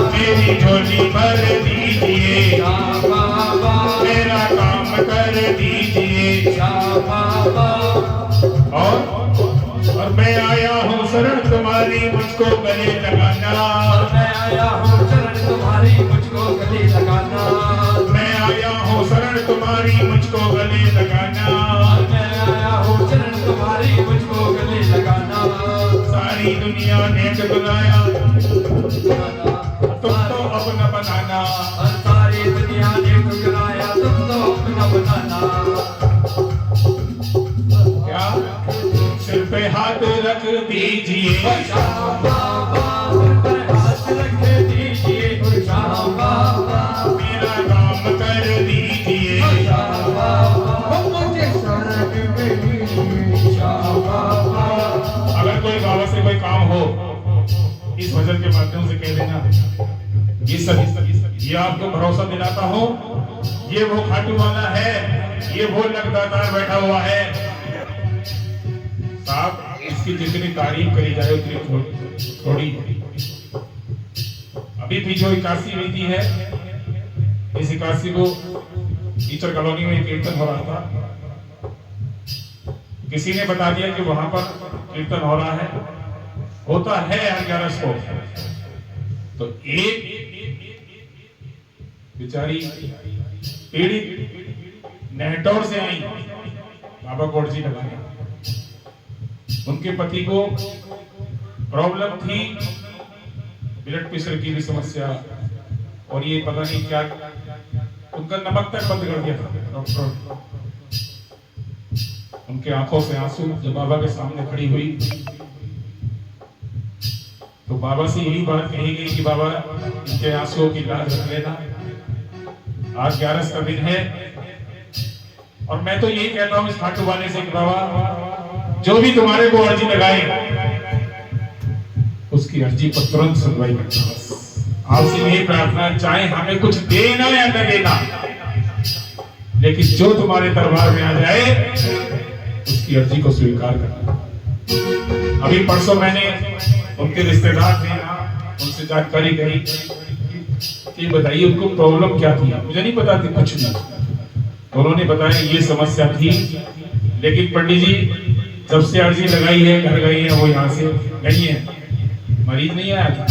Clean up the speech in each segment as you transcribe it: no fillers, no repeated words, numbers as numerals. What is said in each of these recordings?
मेरी झोली भर दीजिए, मेरा काम कर दीजिए। और मैं आया हूँ शरण तुम्हारी, मुझको गले लगाना। मैं आया हूँ शरण तुम्हारी, मुझको गले लगाना। मैं आया हूँ शरण तुम्हारी, मुझको गले लगाना। मैं आया हूँ शरण तुम्हारी, मुझको गले लगाना। सारी दुनिया ने बुलाया, तुम तो अपना बनाना। सारी दुनिया ने ठुकराया, तुम तो अपना बनाना। क्या सिर पे हाथ रख दीजिए, श्याम बाबा सिर पे हाथ रख दीजिए। श्याम बाबा मेरा काम कर दीजिए। श्याम बाबा मुझे शरण में लीजिए। श्याम बाबा अगर कोई बाबा से कोई काम हो, इस भजन के माध्यम से कह देना। ये आपको भरोसा दिलाता हूँ, ये वो खाटू वाला है, ये वो लगदातार बैठा हुआ है। साहब इसकी जितनी तारीफ करी जाए उतनी थोड़ी। अभी भी जो इक्यासी बीती है, इस इक्यासी को टीचर कॉलोनी में कीर्तन हो रहा था। किसी ने बता दिया कि वहां पर कीर्तन हो रहा है, होता है 11 को। तो एक बेचारी पीड़ित नेहटौर से आई बाबा कोट जी लगाने। उनके पति को प्रॉब्लम थी, ब्लड प्रेशर की भी समस्या, और ये पता नहीं क्या, उनका नमक तक बंद कर दिया था डॉक्टर। उनके आंखों से आंसू जब बाबा के सामने खड़ी हुई, तो बाबा से यही बात कही गई कि बाबा इनके आंसुओं की लाज रख लेना, आज 11 का दिन है। और मैं तो यही कहता हूँ इस खाटू वाले से कि बाबा जो भी तुम्हारे को अर्जी लगाए, उसकी अर्जी पर तुरंत सुनवाई करना। आपसे यही प्रार्थना, चाहे हमें कुछ देना या न देना, लेकिन जो तुम्हारे दरबार में आ जाए उसकी अर्जी को स्वीकार करना। अभी परसों मैंने उनके रिश्तेदार थे, उनसे जानकारी करी कि बताइए उनको प्रॉब्लम क्या थी। मुझे नहीं पता थी कुछ भी, उन्होंने बताया ये समस्या थी, लेकिन पंडित जी जब से अर्जी लगाई है, घर गई है, वो यहाँ से गई है, मरीज नहीं आया था।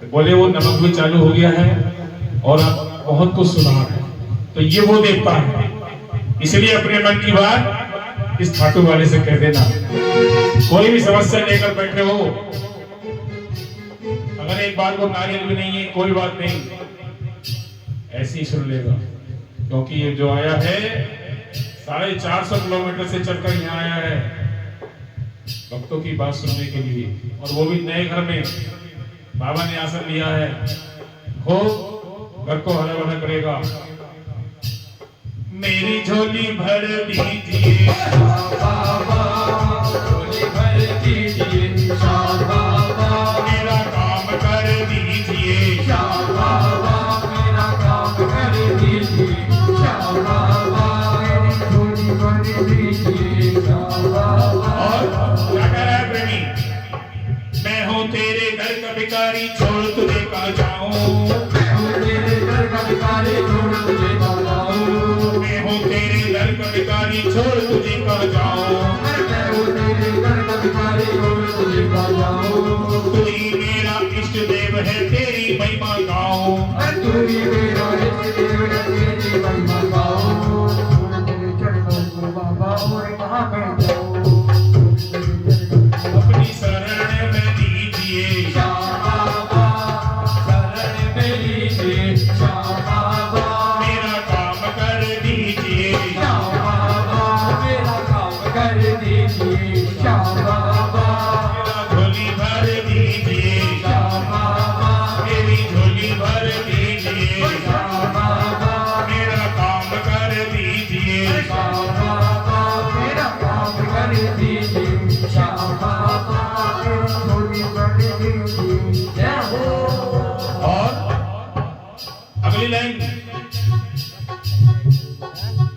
तो बोले वो नमक भी चालू हो गया है और अब बहुत कुछ सुधार है। तो ये वो देवता है, इसलिए अपने मन की बात इस खाटू वाले से कह देना। कोई भी समस्या लेकर बैठे हो, अगर एक बार को नारियल भी नहीं है, कोई बात नहीं, ऐसे ही सुन लेगा। क्योंकि ये जो आया है 450 किलोमीटर से चलकर यहाँ आया है भक्तों की बात सुनने के लिए, और वो भी नए घर में। बाबा ने आसन लिया है, हो घर को हरा भरा करेगा। मेरी झोली भर दीजिए, बाबा झोली भर दीजिए। श्याम बाबा मेरा काम कर दीजिए। श्याम बाबा मेरा काम कर दीजिए। श्याम बाबा मेरी झोली भर दीजिए। श्याम बाबा और क्या कह रहा है प्रेमी, मैं हूँ तेरे घर का भिखारी, छोड़ तुझे कहाँ जाऊं। मैं हूँ तेरे घर का भिखारी, छोड़ तुझे कहाँ जाऊं। मैं हूँ तेरे घर का भिखारी, छोड़ तुझे कहाँ जाऊं। मैं हूँ तेरे घर का भिखारी, छोड़ तुझे कहाँ जाऊं। तू ही मेरा इष्ट देव है, तेरी महिमा गाऊं। तू ही मेरा इष्ट देव है, तेरी महिमा गाऊं। तेरे चरणों को बाबा और कहाँ मैं जाऊं। अपनी शरण में दीजिए, श्याम बाबा शरण में लीजिए। श्याम बाबा मेरा काम कर दीजिए। श्याम बाबा मेरा काम कर दीजिए। श्याम बाबा मेरा झोली भर दीजिए। श्याम बाबा मेरी झोली भर दीजिए। श्याम बाबा मेरा काम कर दीजिए। श्याम बाबा मेरा काम कर दीजिए। श्याम बाबा मेरी झोली भर दीजिए। जय हो। और अगली लाइन,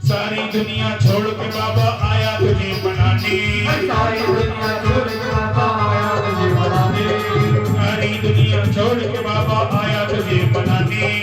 सारी दुनिया छोड़ के बाबा आया तुझे मनाने। सारी दुनिया छोड़ के बाबा आया तुझे मनाने। सारी दुनिया छोड़ छोड़ के बाबा आया तुझे बनाने